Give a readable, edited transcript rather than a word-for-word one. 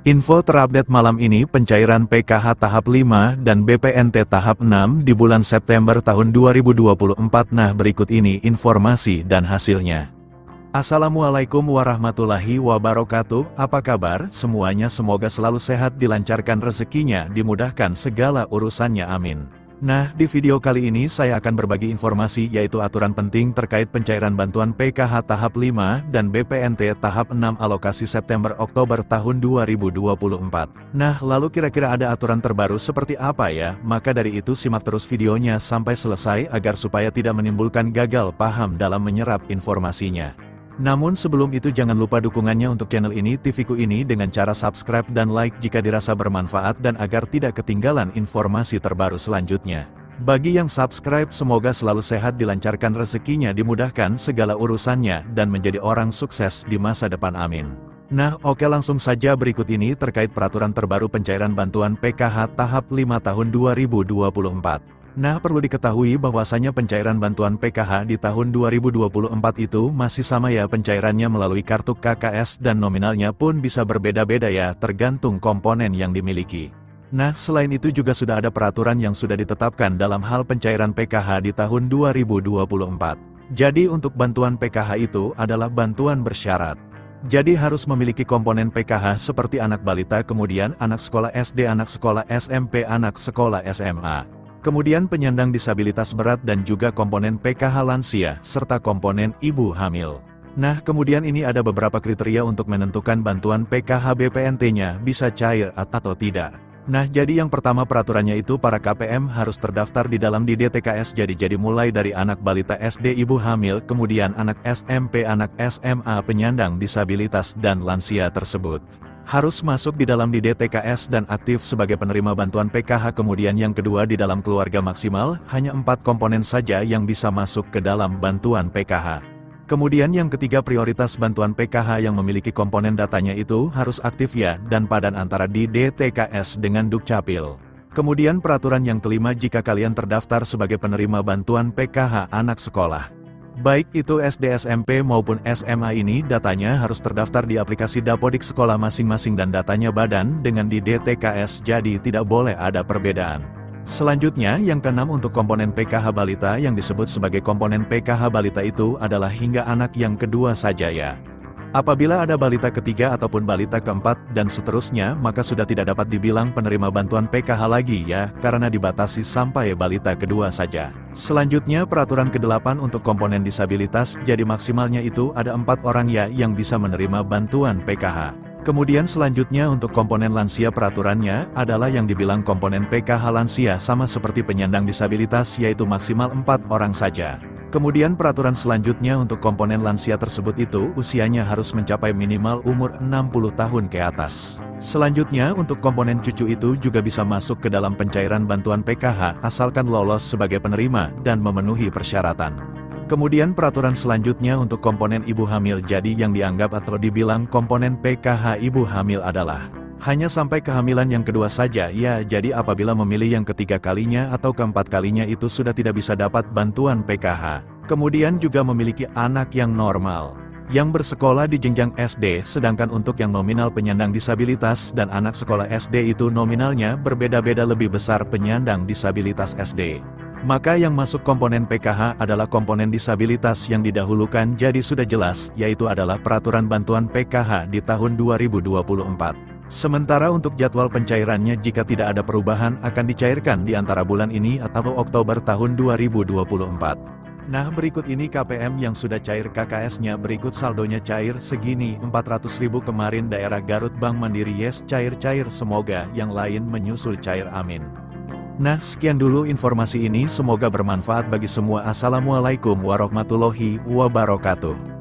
Info terupdate malam ini pencairan PKH tahap 5 dan BPNT tahap 6 di bulan September tahun 2024. Nah, berikut ini informasi dan hasilnya. Assalamualaikum warahmatullahi wabarakatuh. Apa kabar semuanya? Semoga selalu sehat, dilancarkan rezekinya, dimudahkan segala urusannya, amin. Nah, di video kali ini saya akan berbagi informasi yaitu aturan penting terkait pencairan bantuan PKH tahap 5 dan BPNT tahap 6 alokasi September-Oktober tahun 2024. Nah, lalu kira-kira ada aturan terbaru seperti apa ya? Maka dari itu simak terus videonya sampai selesai agar supaya tidak menimbulkan gagal paham dalam menyerap informasinya. Namun sebelum itu jangan lupa dukungannya untuk channel ini, TV-ku ini dengan cara subscribe dan like jika dirasa bermanfaat dan agar tidak ketinggalan informasi terbaru selanjutnya. Bagi yang subscribe semoga selalu sehat, dilancarkan rezekinya, dimudahkan segala urusannya dan menjadi orang sukses di masa depan, amin. Nah, oke, langsung saja berikut ini terkait peraturan terbaru pencairan bantuan PKH tahap 5 tahun 2024. Nah, perlu diketahui bahwasanya pencairan bantuan PKH di tahun 2024 itu masih sama ya, pencairannya melalui kartu KKS dan nominalnya pun bisa berbeda-beda ya, tergantung komponen yang dimiliki. Nah, selain itu juga sudah ada peraturan yang sudah ditetapkan dalam hal pencairan PKH di tahun 2024. Jadi untuk bantuan PKH itu adalah bantuan bersyarat. Jadi harus memiliki komponen PKH seperti anak balita, kemudian anak sekolah SD, anak sekolah SMP, anak sekolah SMA. Kemudian penyandang disabilitas berat dan juga komponen PKH lansia, serta komponen ibu hamil. Nah, kemudian ini ada beberapa kriteria untuk menentukan bantuan PKH BPNT-nya bisa cair atau tidak. Nah, jadi yang pertama peraturannya itu para KPM harus terdaftar di dalam di DTKS, jadi mulai dari anak balita SD, ibu hamil, kemudian anak SMP, anak SMA, penyandang disabilitas dan lansia tersebut harus masuk di dalam di DTKS dan aktif sebagai penerima bantuan PKH. Kemudian yang kedua, di dalam keluarga maksimal, hanya 4 komponen saja yang bisa masuk ke dalam bantuan PKH. Kemudian yang ketiga, prioritas bantuan PKH yang memiliki komponen datanya itu harus aktif ya, dan padan antara di DTKS dengan Dukcapil. Kemudian peraturan yang kelima, jika kalian terdaftar sebagai penerima bantuan PKH anak sekolah, baik itu SD, SMP maupun SMA, ini datanya harus terdaftar di aplikasi Dapodik sekolah masing-masing dan datanya badan dengan di DTKS, jadi tidak boleh ada perbedaan. Selanjutnya yang keenam, untuk komponen PKH balita yang disebut sebagai komponen PKH balita itu adalah hingga anak yang kedua saja ya. Apabila ada balita ketiga ataupun balita keempat dan seterusnya, maka sudah tidak dapat dibilang penerima bantuan PKH lagi ya, karena dibatasi sampai balita kedua saja. Selanjutnya peraturan ke-8 untuk komponen disabilitas, jadi maksimalnya itu ada 4 orang ya yang bisa menerima bantuan PKH. Kemudian selanjutnya untuk komponen lansia, peraturannya adalah yang dibilang komponen PKH lansia sama seperti penyandang disabilitas, yaitu maksimal 4 orang saja. Kemudian peraturan selanjutnya untuk komponen lansia tersebut itu usianya harus mencapai minimal umur 60 tahun ke atas. Selanjutnya untuk komponen cucu itu juga bisa masuk ke dalam pencairan bantuan PKH asalkan lolos sebagai penerima dan memenuhi persyaratan. Kemudian peraturan selanjutnya untuk komponen ibu hamil, jadi yang dianggap atau dibilang komponen PKH ibu hamil adalah hanya sampai kehamilan yang kedua saja ya, jadi apabila memilih yang ketiga kalinya atau keempat kalinya itu sudah tidak bisa dapat bantuan PKH. Kemudian juga memiliki anak yang normal, yang bersekolah di jenjang SD, sedangkan untuk yang nominal penyandang disabilitas dan anak sekolah SD itu nominalnya berbeda-beda, lebih besar penyandang disabilitas SD. Maka yang masuk komponen PKH adalah komponen disabilitas yang didahulukan, jadi sudah jelas, yaitu adalah peraturan bantuan PKH di tahun 2024. Sementara untuk jadwal pencairannya, jika tidak ada perubahan akan dicairkan di antara bulan ini atau Oktober tahun 2024. Nah, berikut ini KPM yang sudah cair KKS-nya, berikut saldonya cair segini, 400.000 kemarin daerah Garut Bank Mandiri, yes cair-cair, semoga yang lain menyusul cair, amin. Nah, sekian dulu informasi ini, semoga bermanfaat bagi semua. Assalamualaikum warahmatullahi wabarakatuh.